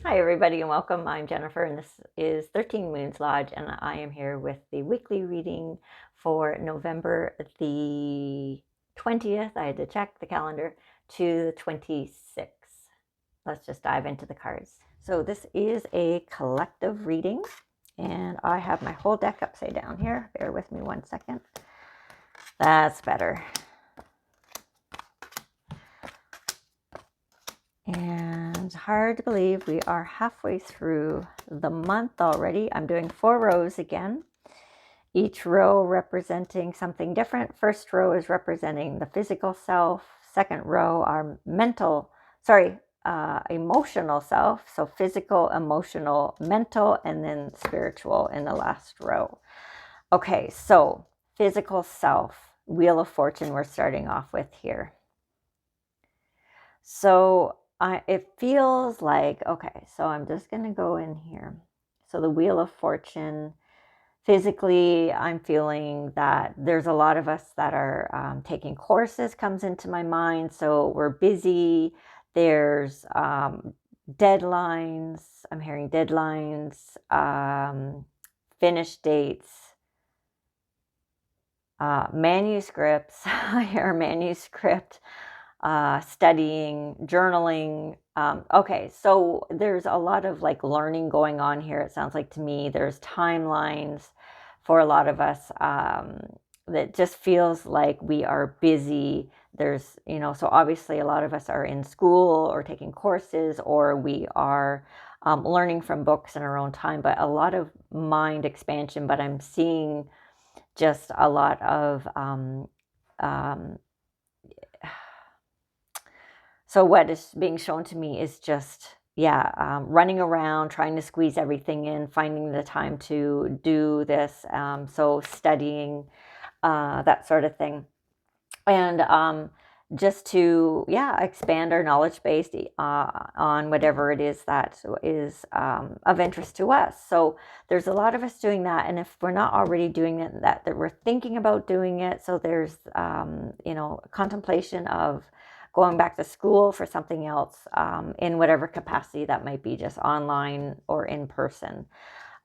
Hi, everybody, and welcome. I'm Jennifer, and this is 13 Moons Lodge, and I am here with the weekly reading for November the 20th. I had to check the calendar to the 26th. Let's just dive into the cards. So, this is a collective reading, and I have my whole deck upside down here. Bear with me one second. That's better. And hard to believe we are halfway through the month already. I'm doing 4 rows again, each row representing something different. First row is representing the physical self. Second row are emotional self. So physical, emotional, mental, and then spiritual in the last row. Okay, so physical self, Wheel of Fortune we're starting off with here. So it feels like, okay, so I'm just going to go in here. So the Wheel of Fortune, physically, I'm feeling that there's a lot of us that are taking courses comes into my mind. So we're busy. There's deadlines. I'm hearing deadlines, finish dates, manuscripts. I hear manuscript. Studying, journaling. Okay, so there's a lot of like learning going on here. It sounds like to me there's timelines for a lot of us that just feels like we are busy. There's, so obviously a lot of us are in school or taking courses, or we are learning from books in our own time, but a lot of mind expansion. But I'm seeing just a lot of so what is being shown to me is just, running around, trying to squeeze everything in, finding the time to do this. So studying, that sort of thing. And just to, expand our knowledge base on whatever it is that is of interest to us. So there's a lot of us doing that. And if we're not already doing it, that we're thinking about doing it. So there's, contemplation of going back to school for something else in whatever capacity that might be, just online or in person.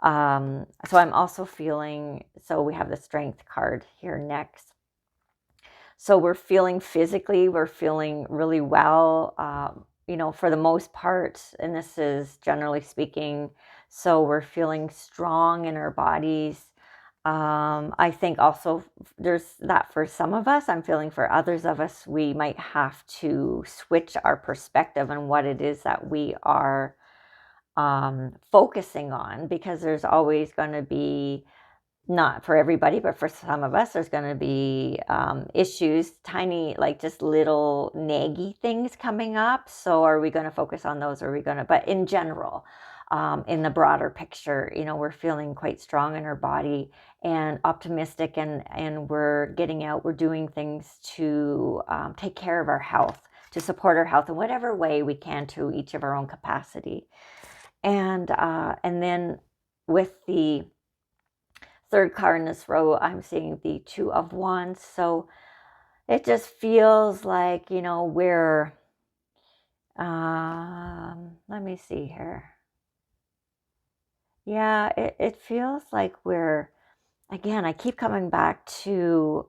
So I'm also feeling, so we have the Strength card here next. So we're feeling physically, we're feeling really well, for the most part, and this is generally speaking. So we're feeling strong in our bodies. I think also there's that for some of us. I'm feeling for others of us, we might have to switch our perspective on what it is that we are focusing on, because there's always going to be, not for everybody, but for some of us, there's going to be issues, tiny, like just little naggy things coming up. So are we going to focus on those? Or are we going to, but in general, in the broader picture, we're feeling quite strong in our body and optimistic, and we're getting out, we're doing things to take care of our health, to support our health in whatever way we can, to each of our own capacity. And then with the third card in this row, I'm seeing the Two of Wands. So it just feels like, we're, let me see here. Yeah, it feels like we're, again, I keep coming back to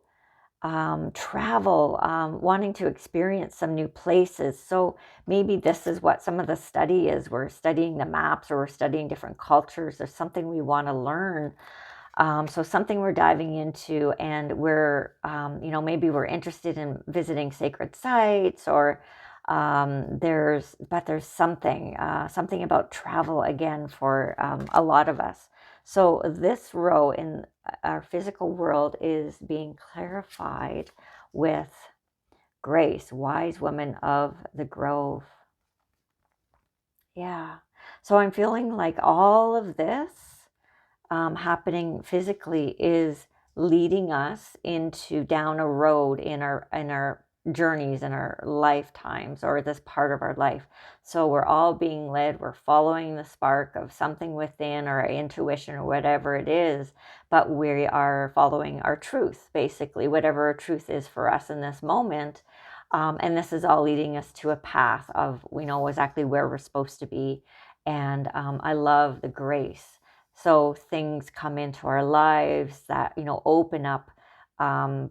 travel, wanting to experience some new places. So maybe this is what some of the study is. We're studying the maps, or we're studying different cultures. There's something we want to learn. So something we're diving into, and we're, maybe we're interested in visiting sacred sites, or there's something about travel again for a lot of us. So this row in our physical world is being clarified with Grace, wise woman of the grove. Yeah. So I'm feeling like all of this happening physically is leading us into down a road in our journeys, in our lifetimes, or this part of our life. So we're all being led, we're following the spark of something within, or our intuition, or whatever it is, but we are following our truth, basically, whatever our truth is for us in this moment. And this is all leading us to a path of, we know exactly where we're supposed to be. And I love the grace. So things come into our lives that, open up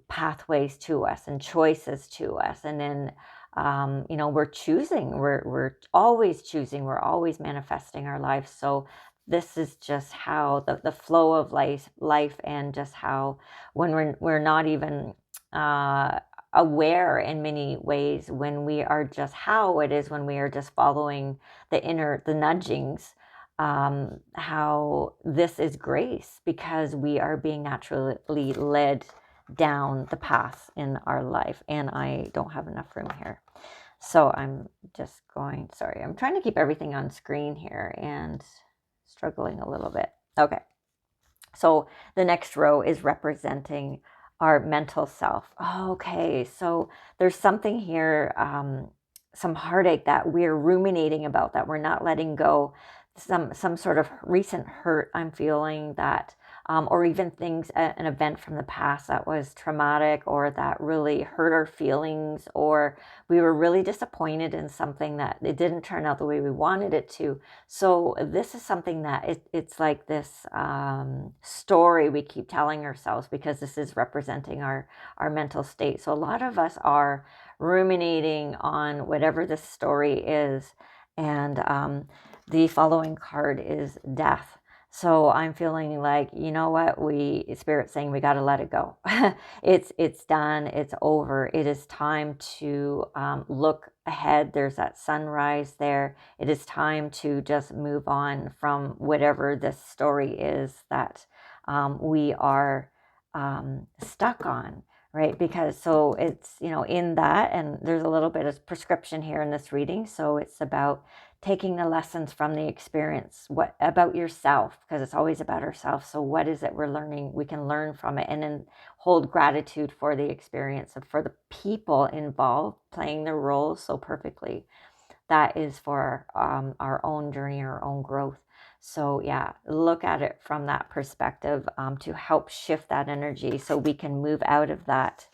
pathways to us and choices to us. And then, we're choosing, we're always choosing, we're always manifesting our lives. So this is just how the flow of life, and just how when we're not even aware in many ways, when we are just how it is when we are just following the nudgings, how this is grace, because we are being naturally led down the path in our life. And I don't have enough room here, so I'm just going, sorry, I'm trying to keep everything on screen here and struggling a little bit. Okay, so the next row is representing our mental self. Okay, so there's something here, some heartache that we're ruminating about, that we're not letting go, some sort of recent hurt I'm feeling, that or even things, an event from the past that was traumatic, or that really hurt our feelings, or we were really disappointed in something that it didn't turn out the way we wanted it to. So this is something that it's like this story we keep telling ourselves, because this is representing our mental state. So a lot of us are ruminating on whatever this story is. And the following card is death. So I'm feeling like, you know what, Spirit's saying we got to let it go. It's done. It's over. It is time to look ahead. There's that sunrise there. It is time to just move on from whatever this story is that we are stuck on. Right? Because so it's, in that, and there's a little bit of prescription here in this reading. So it's about taking the lessons from the experience, what about yourself, because it's always about ourselves. So what is it we're learning? We can learn from it, and then hold gratitude for the experience and for the people involved playing their roles so perfectly. That is for our own journey, our own growth. So yeah, look at it from that perspective, to help shift that energy so we can move out of that.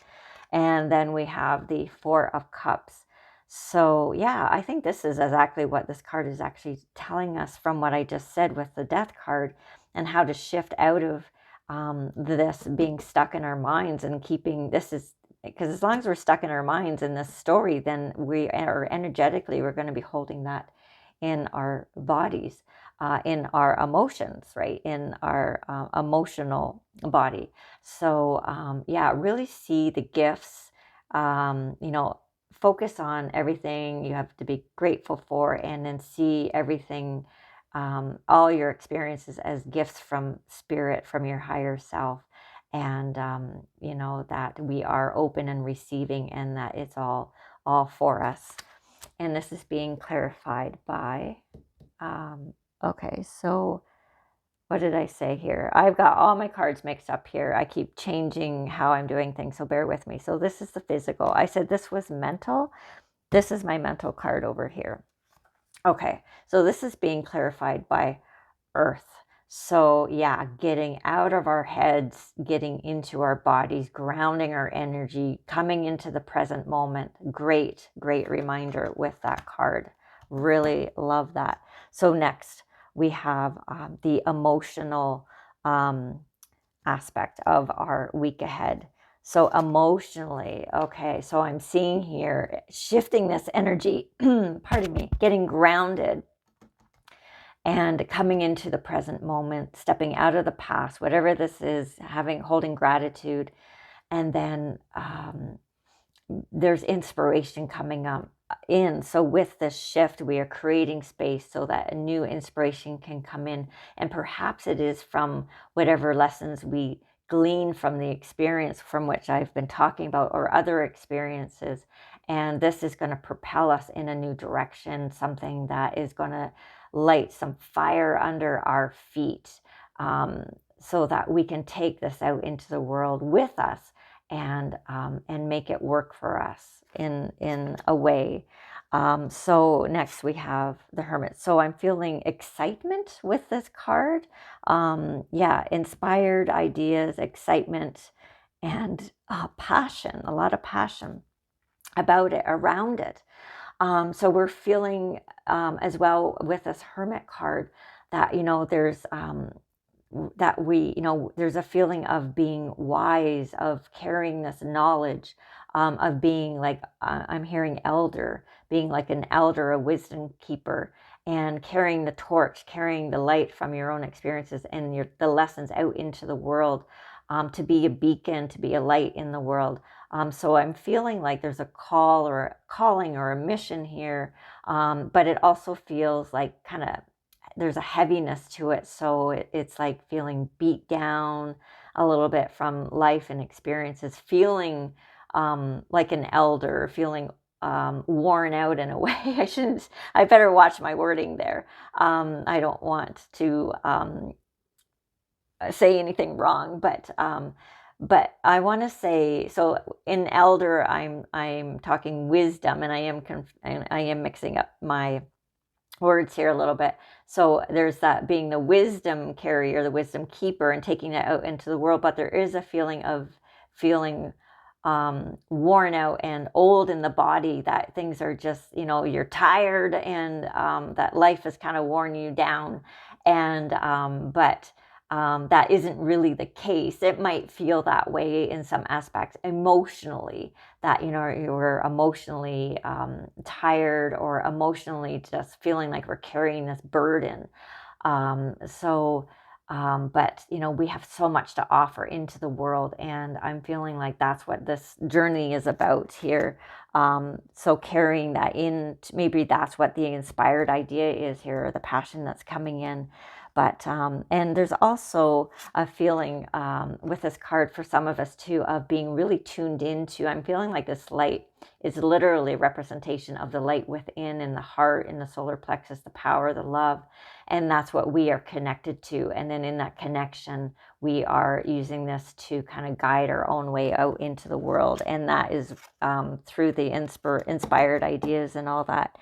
And then we have the Four of Cups. So yeah, I think this is exactly what this card is actually telling us, from what I just said with the Death card, and how to shift out of this being stuck in our minds, and keeping this is, because as long as we're stuck in our minds in this story, then we are energetically, we're going to be holding that in our bodies, in our emotions, right? In our emotional body. So yeah, really see the gifts, focus on everything you have to be grateful for, and then see everything, all your experiences, as gifts from Spirit, from your higher self. And that we are open and receiving, and that it's all for us. And this is being clarified by okay, so what did I say here? I've got all my cards mixed up here. I keep changing how I'm doing things, so bear with me. So this is the physical. I said this was mental. This is my mental card over here. Okay, so this is being clarified by earth. So yeah, getting out of our heads, getting into our bodies, grounding our energy, coming into the present moment. Great reminder with that card. Really love that. So next we have the emotional aspect of our week ahead. So emotionally, okay, so I'm seeing here shifting this energy, pardon me, getting grounded and coming into the present moment, stepping out of the past, whatever this is, holding gratitude. And then there's inspiration coming up in. So with this shift, we are creating space so that a new inspiration can come in. And perhaps it is from whatever lessons we glean from the experience from which I've been talking about, or other experiences. And this is going to propel us in a new direction, something that is going to light some fire under our feet, so that we can take this out into the world with us, and make it work for us in a way. So next we have the Hermit. So I'm feeling excitement with this card. Yeah, inspired ideas, excitement, and passion, a lot of passion about it, around it. So we're feeling as well with this Hermit card that, there's that we, there's a feeling of being wise, of carrying this knowledge, of being like, I'm hearing elder, being like an elder, a wisdom keeper, and carrying the torch, carrying the light from your own experiences and the lessons out into the world, to be a beacon, to be a light in the world. So I'm feeling like there's a call or a calling or a mission here, but it also feels like kind of there's a heaviness to it. So it's like feeling beat down a little bit from life and experiences, feeling like an elder, feeling worn out in a way. I better watch my wording there. I don't want to say anything wrong, but I want to say, so in elder, I'm talking wisdom, and I am mixing up my words here a little bit. So there's that being the wisdom carrier, the wisdom keeper, and taking that out into the world. But there is a feeling of feeling worn out and old in the body, that things are just, you're tired, and that life has kind of worn you down. And but that isn't really the case. It might feel that way in some aspects emotionally, that you're emotionally tired, or emotionally just feeling like we're carrying this burden. But we have so much to offer into the world, and I'm feeling like that's what this journey is about here. So carrying that in, maybe that's what the inspired idea is here, or the passion that's coming in. But and there's also a feeling with this card for some of us too, of being really tuned into. I'm feeling like this light is literally a representation of the light within, in the heart, in the solar plexus, the power, the love. And that's what we are connected to. And then in that connection, we are using this to kind of guide our own way out into the world. And that is through the inspired ideas and all that.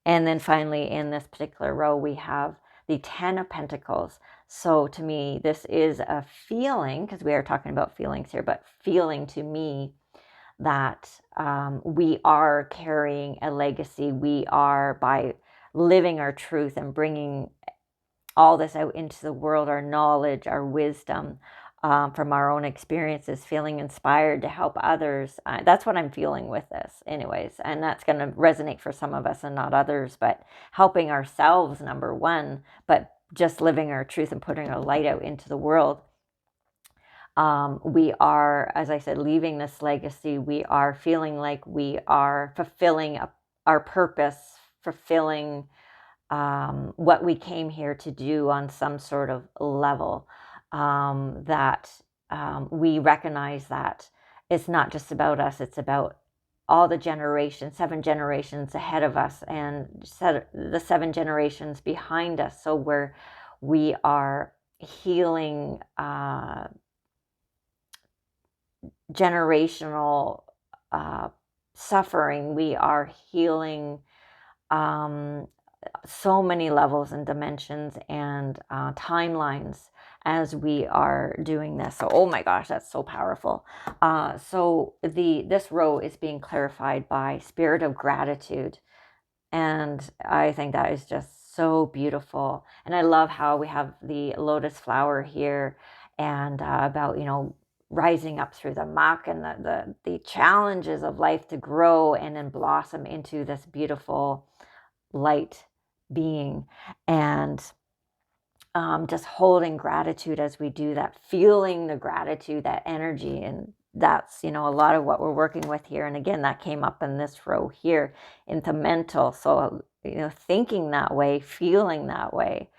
And then finally, in this particular row, we have the 10 of Pentacles. So to me, this is a feeling, because we are talking about feelings here, but feeling to me that we are carrying a legacy. We are, by living our truth and bringing all this out into the world, our knowledge, our wisdom, from our own experiences, feeling inspired to help others. That's what I'm feeling with this anyways. And that's going to resonate for some of us and not others, but helping ourselves, number one, but just living our truth and putting our light out into the world. We are, as I said, leaving this legacy. We are feeling like we are fulfilling our purpose, fulfilling what we came here to do on some sort of level, that we recognize that it's not just about us, it's about all the generations, 7 generations ahead of us, and the 7 generations behind us. So we are healing generational suffering. We are healing so many levels and dimensions and timelines as we are doing this. So, oh my gosh, that's so powerful. So this row is being clarified by spirit of gratitude. And I think that is just so beautiful. And I love how we have the lotus flower here, and about, rising up through the muck and the challenges of life to grow and then blossom into this beautiful light being. And just holding gratitude as we do that, feeling the gratitude, that energy. And that's, a lot of what we're working with here. And again, that came up in this row here into mental. So, thinking that way, feeling that way,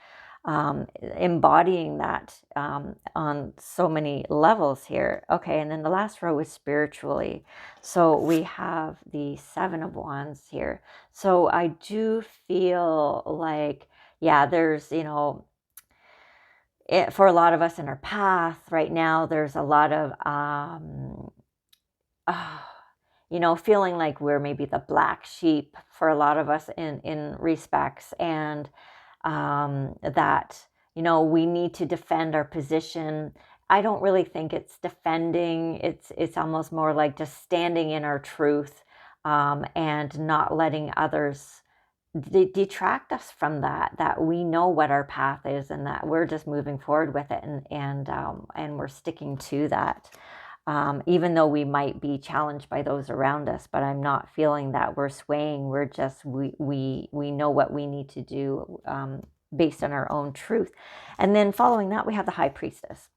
embodying that on so many levels here. Okay, and then the last row is spiritually. So we have the 7 of Wands here. So I do feel like, yeah, there's, for a lot of us in our path right now, there's a lot of, feeling like we're maybe the black sheep for a lot of us in respects, and that, we need to defend our position. I don't really think it's defending. It's almost more like just standing in our truth, and not letting others detract us from that we know what our path is, and that we're just moving forward with it, and we're sticking to that, even though we might be challenged by those around us. But I'm not feeling that we're swaying. We're just we know what we need to do, based on our own truth. And then following that, we have the High Priestess.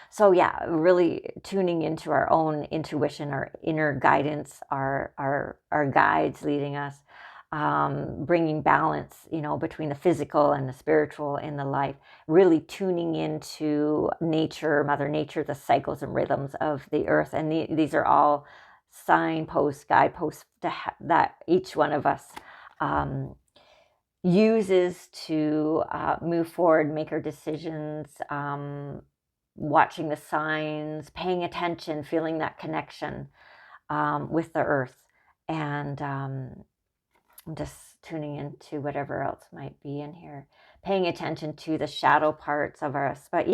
So yeah, really tuning into our own intuition, our inner guidance, our guides leading us, bringing balance, between the physical and the spiritual in the life. Really tuning into nature, Mother Nature, the cycles and rhythms of the earth, and these are all signposts, guideposts that each one of us uses to move forward, make our decisions. Watching the signs, paying attention, feeling that connection with the earth, and I'm just tuning into whatever else might be in here, paying attention to the shadow parts of us. But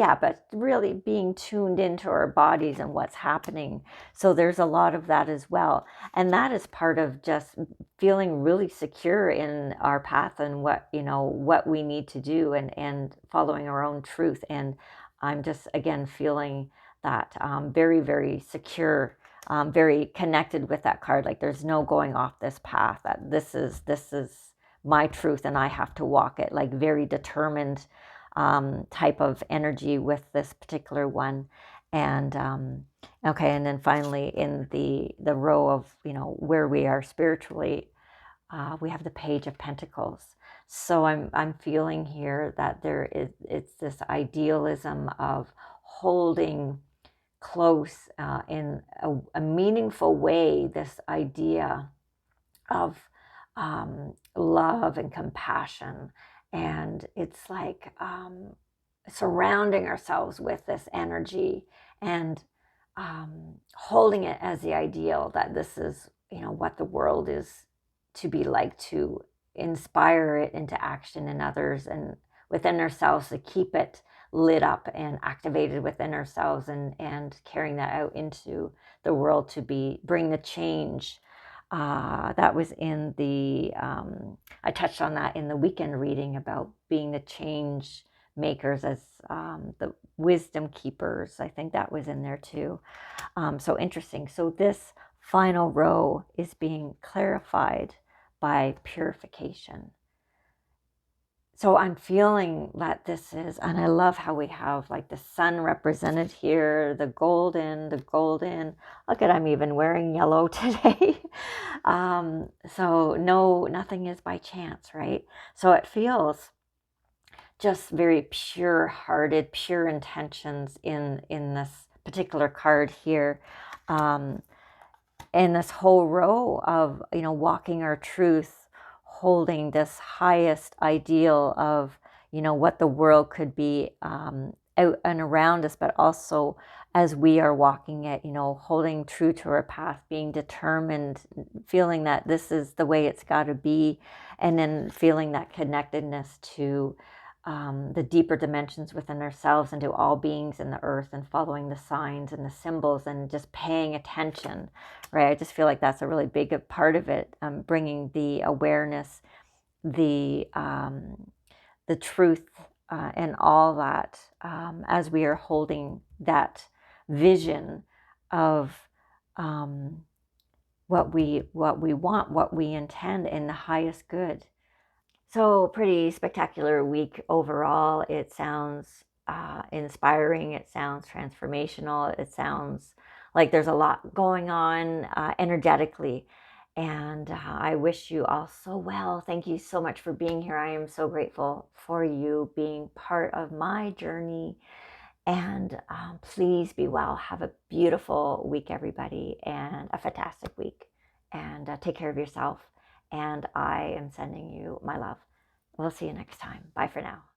really being tuned into our bodies and what's happening. So there's a lot of that as well. And that is part of just feeling really secure in our path and what we need to do, and following our own truth. And I'm just, again, feeling that very, very secure, very connected with that card. Like there's no going off this path, that this is my truth and I have to walk it. Like very determined type of energy with this particular one. And okay, and then finally in the row of where we are spiritually, we have the Page of Pentacles. So I'm feeling here that it's this idealism of holding close, in a meaningful way, this idea of love and compassion. And it's like surrounding ourselves with this energy, and holding it as the ideal, that this is what the world is to be like, to inspire it into action in others and within ourselves, to keep it lit up and activated within ourselves, and carrying that out into the world to bring the change. That was in I touched on that in the weekend reading about being the change makers, as the wisdom keepers. I think that was in there too. So interesting. So this final row is being clarified by purification. So I'm feeling that this is, and I love how we have like the sun represented here, the golden. Look at, I'm even wearing yellow today. So no, nothing is by chance, right? So it feels just very pure-hearted, pure intentions in this particular card here. And this whole row of, walking our truth, holding this highest ideal of, what the world could be out and around us, but also as we are walking it, holding true to our path, being determined, feeling that this is the way it's got to be, and then feeling that connectedness to the deeper dimensions within ourselves and to all beings in the earth, and following the signs and the symbols and just paying attention, right? I just feel like that's a really big part of it, bringing the awareness, the truth, and all that, as we are holding that vision of what we want, what we intend in the highest good. So pretty spectacular week overall. It sounds inspiring. It sounds transformational. It sounds like there's a lot going on energetically. And I wish you all so well. Thank you so much for being here. I am so grateful for you being part of my journey. And please be well. Have a beautiful week, everybody, and a fantastic week. And take care of yourself. And I am sending you my love. We'll see you next time. Bye for now.